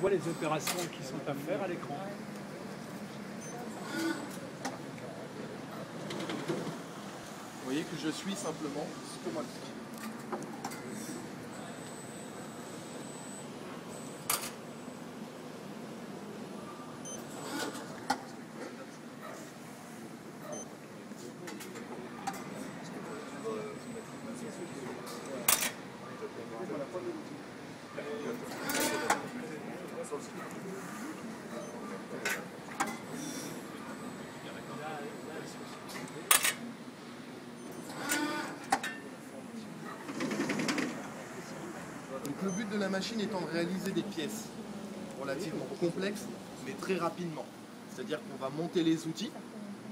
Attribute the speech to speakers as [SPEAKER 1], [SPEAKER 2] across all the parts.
[SPEAKER 1] voit les opérations qui sont à faire à l'écran.
[SPEAKER 2] Vous voyez que je suis simplement ce que moi. Donc le but de la machine étant de réaliser des pièces relativement complexes, mais très rapidement. C'est-à-dire qu'on va monter les outils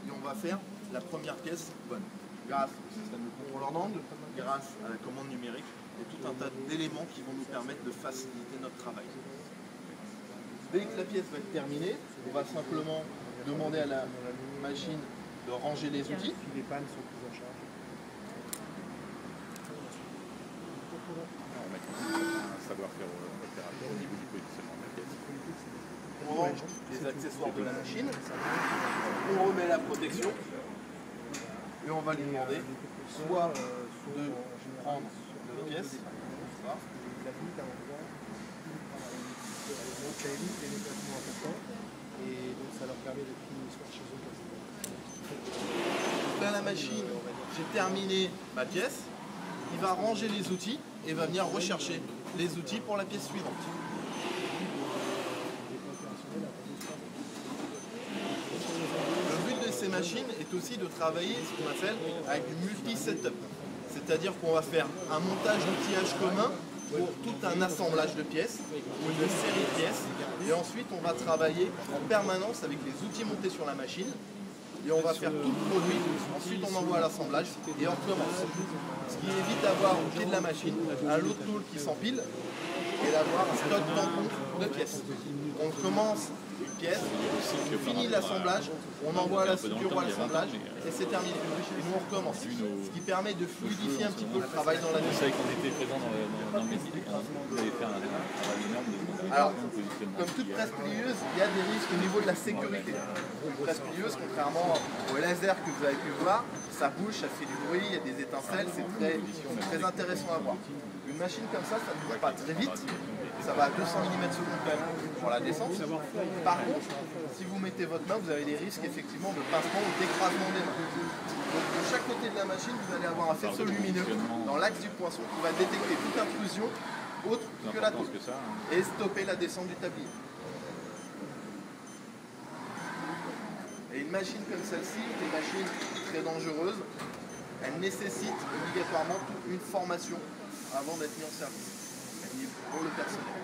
[SPEAKER 2] et on va faire la première pièce bonne. Grâce au système de contrôleur d'angle, grâce à la commande numérique et tout un tas d'éléments qui vont nous permettre de faciliter notre travail. Dès que la pièce va être terminée, on va simplement demander à la machine de ranger les outils.
[SPEAKER 1] Les pannes sont prises en charge.
[SPEAKER 3] Un savoir-faire opérateur au niveau du positionnement de la pièce.
[SPEAKER 2] On range les accessoires de la machine, on remet la protection et on va lui demander soit de prendre notre pièce, ça,
[SPEAKER 1] Ça évite les déplacements importants et donc ça leur permet de finir le soir chez eux.
[SPEAKER 2] dans la machine, j'ai terminé ma pièce, il va ranger les outils et va venir rechercher les outils pour la pièce suivante. Le but de ces machines est aussi de travailler ce qu'on appelle avec du multi-setup. C'est-à-dire qu'on va faire un montage d'outillage commun pour tout un assemblage de pièces ou une série de pièces. Et ensuite, on va travailler en permanence avec les outils montés sur la machine. Et on va faire tout le produit. Ensuite, on envoie à l'assemblage et on recommence. Ce qui évite d'avoir au pied de la machine un lot de tôle qui s'empile et d'avoir un stock tampon de pièces. On commence une pièce, on finit l'assemblage, on envoie la soudure à l'assemblage et c'est terminé. Et nous on recommence. Ce qui permet de fluidifier un petit peu le travail dans la
[SPEAKER 3] Vous
[SPEAKER 2] machine.
[SPEAKER 3] savez qu'on était présent dans le métier, vous avez fait un travail énorme de
[SPEAKER 2] Alors,
[SPEAKER 3] positionnement.
[SPEAKER 2] comme toute presse plieuse, il y a des risques au niveau de la sécurité. Une presse plieuse, contrairement au laser que vous avez pu voir, ça bouge, ça fait du bruit, il y a des étincelles, c'est très intéressant à voir. Une machine comme ça ne bouge pas très vite, ça va à 200 mm secondes quand même pour la descente. Par contre, si vous mettez votre main, vous avez des risques effectivement de pincement ou d'écrasement des mains. Donc de chaque côté de la machine, vous allez avoir un faisceau lumineux dans l'axe du poinçon qui va détecter toute intrusion autre que la tôle et stopper la descente du tablier. Et une machine comme celle-ci, une machine très dangereuse, elle nécessite obligatoirement une formation avant d'être mise en service pour le personnel.